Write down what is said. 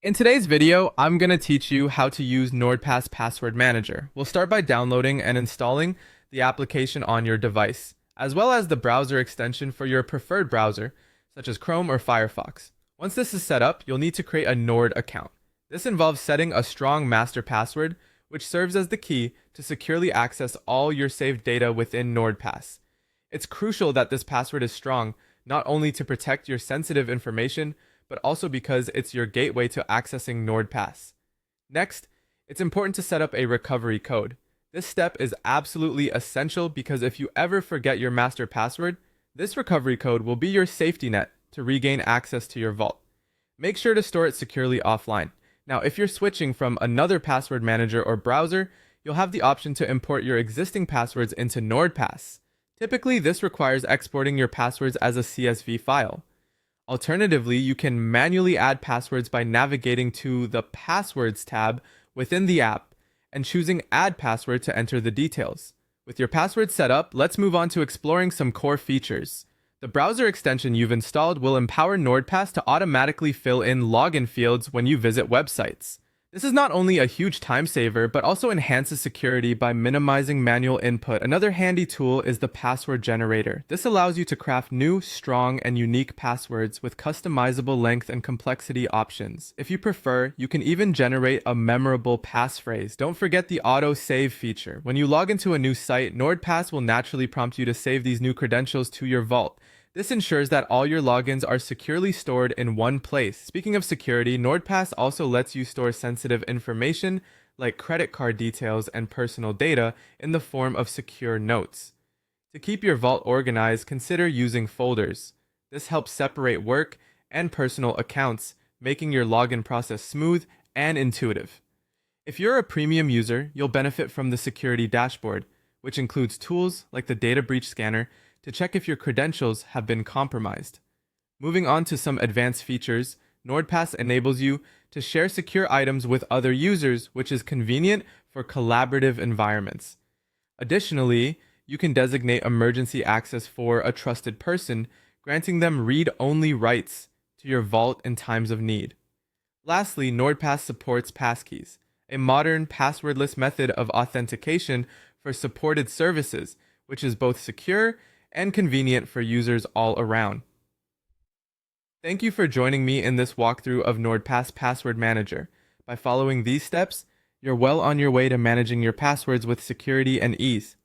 In today's video, I'm going to teach you how to use NordPass Password Manager. We'll start by downloading and installing the application on your device, as well as the browser extension for your preferred browser, such as Chrome or Firefox. Once this is set up, you'll need to create a Nord account. This involves setting a strong master password, which serves as the key to securely access all your saved data within NordPass. It's crucial that this password is strong, not only to protect your sensitive information, but also because it's your gateway to accessing NordPass. Next, it's important to set up a recovery code. This step is absolutely essential because if you ever forget your master password, this recovery code will be your safety net to regain access to your vault. Make sure to store it securely offline. Now, if you're switching from another password manager or browser, you'll have the option to import your existing passwords into NordPass. Typically, this requires exporting your passwords as a CSV file. Alternatively, you can manually add passwords by navigating to the Passwords tab within the app and choosing Add Password to enter the details. With your password set up, let's move on to exploring some core features. The browser extension you've installed will empower NordPass to automatically fill in login fields when you visit websites. This is not only a huge time saver, but also enhances security by minimizing manual input. Another handy tool is the password generator. This allows you to craft new, strong, and unique passwords with customizable length and complexity options. If you prefer, you can even generate a memorable passphrase. Don't forget the auto-save feature. When you log into a new site, NordPass will naturally prompt you to save these new credentials to your vault. This ensures that all your logins are securely stored in one place. Speaking of security, NordPass also lets you store sensitive information like credit card details and personal data in the form of secure notes. To keep your vault organized, consider using folders. This helps separate work and personal accounts, making your login process smooth and intuitive. If you're a premium user, you'll benefit from the security dashboard, which includes tools like the data breach scanner to check if your credentials have been compromised. Moving on to some advanced features, NordPass enables you to share secure items with other users, which is convenient for collaborative environments. Additionally, you can designate emergency access for a trusted person, granting them read-only rights to your vault in times of need. Lastly, NordPass supports passkeys, a modern passwordless method of authentication for supported services, which is both secure and convenient for users all around. Thank you for joining me in this walkthrough of NordPass Password Manager. By following these steps, you're well on your way to managing your passwords with security and ease.